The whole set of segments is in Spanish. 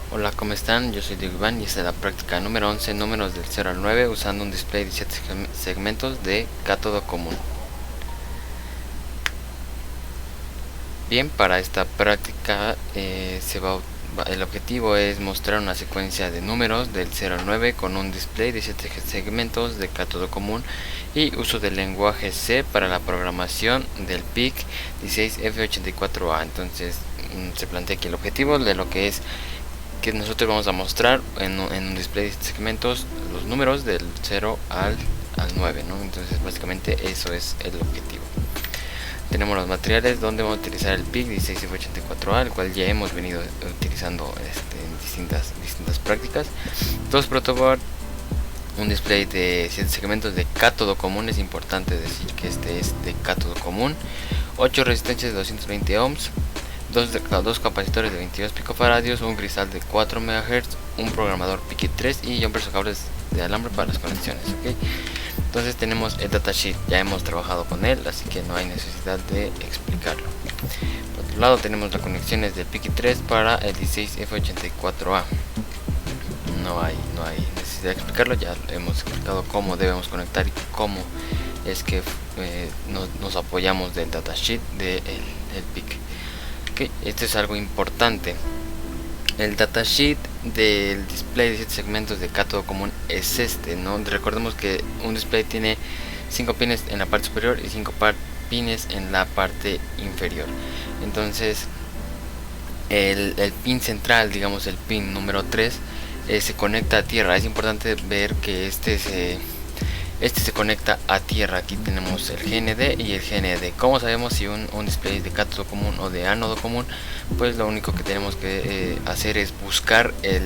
Hola, ¿cómo están? Yo soy Diego Iván y esta es la práctica número 11, números del 0 al 9, usando un display de 7 segmentos de cátodo común. Bien, para esta práctica el objetivo es mostrar una secuencia de números del 0 al 9 con un display de 7 segmentos de cátodo común y uso del lenguaje C para la programación del PIC 16F84A. Entonces se plantea aquí el objetivo de lo que es que nosotros vamos a mostrar en un display de segmentos los números del 0 al 9, ¿no? Entonces básicamente eso es el objetivo. Tenemos los materiales donde vamos a utilizar el PIC 16F84A, el cual ya hemos venido utilizando en distintas prácticas. Dos protoboard, un display de 7 segmentos de cátodo común, es importante decir que este es de cátodo común, 8 resistencias de 220 ohms, dos capacitores de 22 picofaradios, un cristal de 4 MHz, un programador PIC 3 y jumpers o cables de alambre para las conexiones. ¿Okay? Entonces tenemos el datasheet, ya hemos trabajado con él, así que no hay necesidad de explicarlo. Por otro lado tenemos las conexiones del PIC 3 para el 16F84A. No hay necesidad de explicarlo, ya hemos explicado cómo debemos conectar y cómo es que nos apoyamos del datasheet del PIC. Okay, esto es algo importante. El datasheet del display de 7 segmentos de cátodo común es ¿no? Recordemos que un display tiene 5 pines en la parte superior y 5 pines en la parte inferior. Entonces el pin central, digamos el pin número 3, se conecta a tierra. Es importante ver que este se conecta a tierra. Aquí tenemos el GND y el GND. ¿Cómo sabemos si un display es de cátodo común o de ánodo común? Pues lo único que tenemos que hacer es buscar el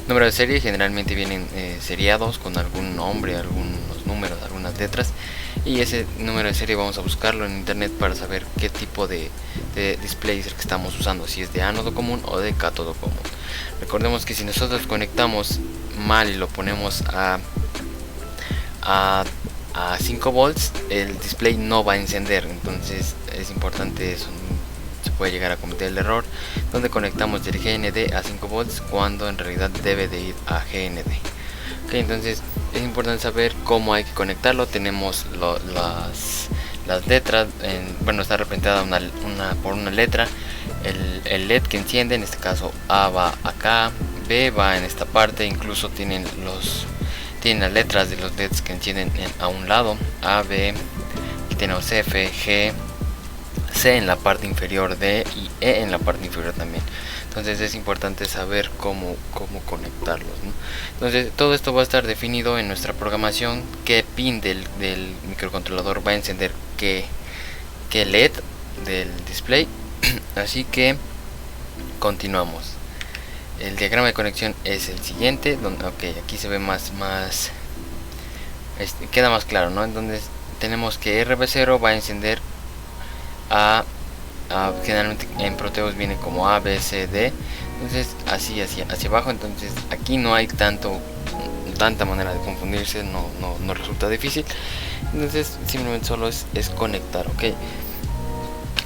número de serie. Generalmente vienen seriados con algún nombre, algunos números, algunas letras, y ese número de serie vamos a buscarlo en internet para saber qué tipo de display es el que estamos usando, si es de ánodo común o de cátodo común. Recordemos que si nosotros conectamos mal y lo ponemos a 5 volts, el display no va a encender. Entonces es importante eso. Se puede llegar a cometer el error donde conectamos del GND a 5 volts cuando en realidad debe de ir a GND. Okay, entonces es importante saber cómo hay que conectarlo. Tenemos las letras, bueno, está representada por una letra. El LED que enciende, en este caso A va acá, B va en esta parte, incluso tienen las letras de los LEDs que encienden a un lado, A, B, y tenemos F, G, C en la parte inferior, D y E en la parte inferior también. Entonces es importante saber cómo conectarlos, ¿no? Entonces todo esto va a estar definido en nuestra programación, qué pin del microcontrolador va a encender qué LED del display. Así que continuamos. El diagrama de conexión es el siguiente, donde aquí se ve queda más claro, ¿no? Entonces tenemos que RB0 va a encender generalmente en Proteus viene como A, B, C, D. Entonces así hacia abajo. Entonces aquí no hay tanta manera de confundirse, no resulta difícil. Entonces simplemente solo es conectar, ok.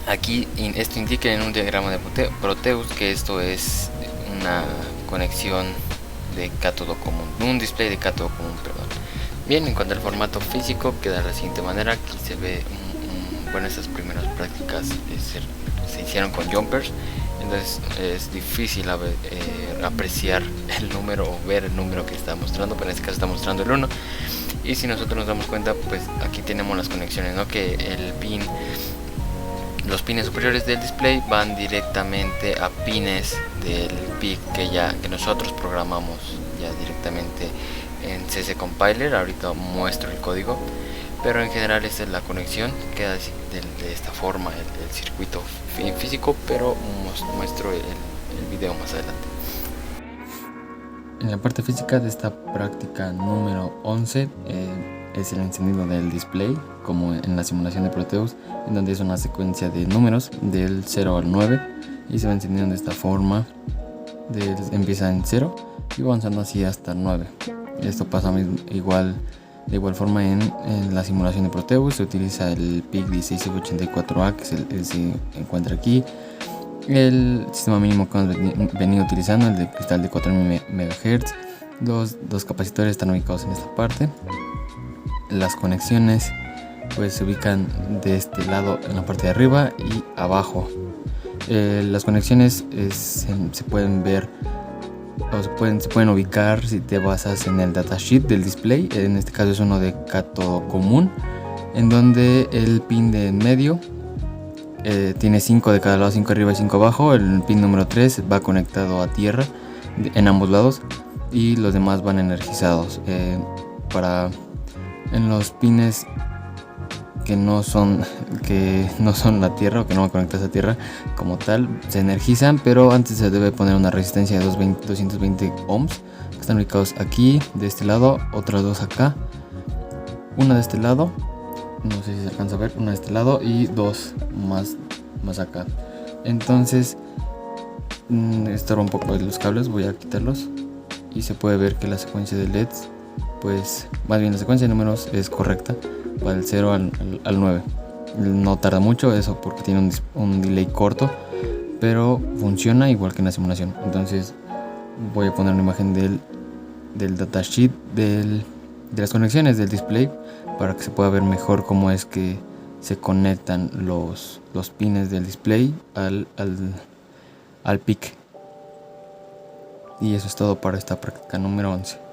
Aquí esto indica en un diagrama de Proteus que esto es una conexión de cátodo común, un display de cátodo común, perdón. Bien, en cuanto al formato físico queda de la siguiente manera. Aquí se ve bueno, estas primeras prácticas se hicieron con jumpers, entonces es difícil apreciar el número o ver el número que está mostrando, pero en este caso está mostrando el 1. Y si nosotros nos damos cuenta, pues aquí tenemos las conexiones, ¿no? Que los pines superiores del display van directamente a pines del PIC que nosotros programamos ya directamente en CC Compiler. Ahorita muestro el código, pero en general esta es la conexión. Queda de esta forma el circuito físico, pero muestro el video más adelante. En la parte física de esta práctica número 11 es el encendido del display, como en la simulación de Proteus, en donde es una secuencia de números del 0 al 9 y se va encendiendo de esta forma. Empieza en 0 y va avanzando así hasta el 9. Esto pasa de igual forma en la simulación de Proteus. Se utiliza el PIC 16F84A, que se encuentra aquí. El sistema mínimo que hemos venido utilizando, el de cristal de 4000 MHz. Los dos capacitores están ubicados en esta parte. Las conexiones pues se ubican de este lado en la parte de arriba y abajo. Las conexiones se pueden ver o se pueden ubicar si te basas en el datasheet del display. En este caso es uno de cátodo común, en donde el pin de en medio tiene 5 de cada lado, 5 arriba y 5 abajo. El pin número 3 va conectado a tierra en ambos lados y los demás van energizados. En los pines que no son la tierra o que no van conectados a tierra como tal, se energizan, pero antes se debe poner una resistencia de 220 ohms, que están ubicados aquí de este lado, otras dos acá, una de este lado, no sé si se alcanza a ver, una de este lado y dos más acá. Entonces estorba un poco los cables, voy a quitarlos y se puede ver que la secuencia de LEDs, pues más bien la secuencia de números es correcta, va del 0 al 9. No tarda mucho, eso porque tiene un delay corto, pero funciona igual que en la simulación. Entonces voy a poner una imagen del datasheet de las conexiones del display para que se pueda ver mejor cómo es que se conectan los pines del display al PIC. Y eso es todo para esta práctica número 11.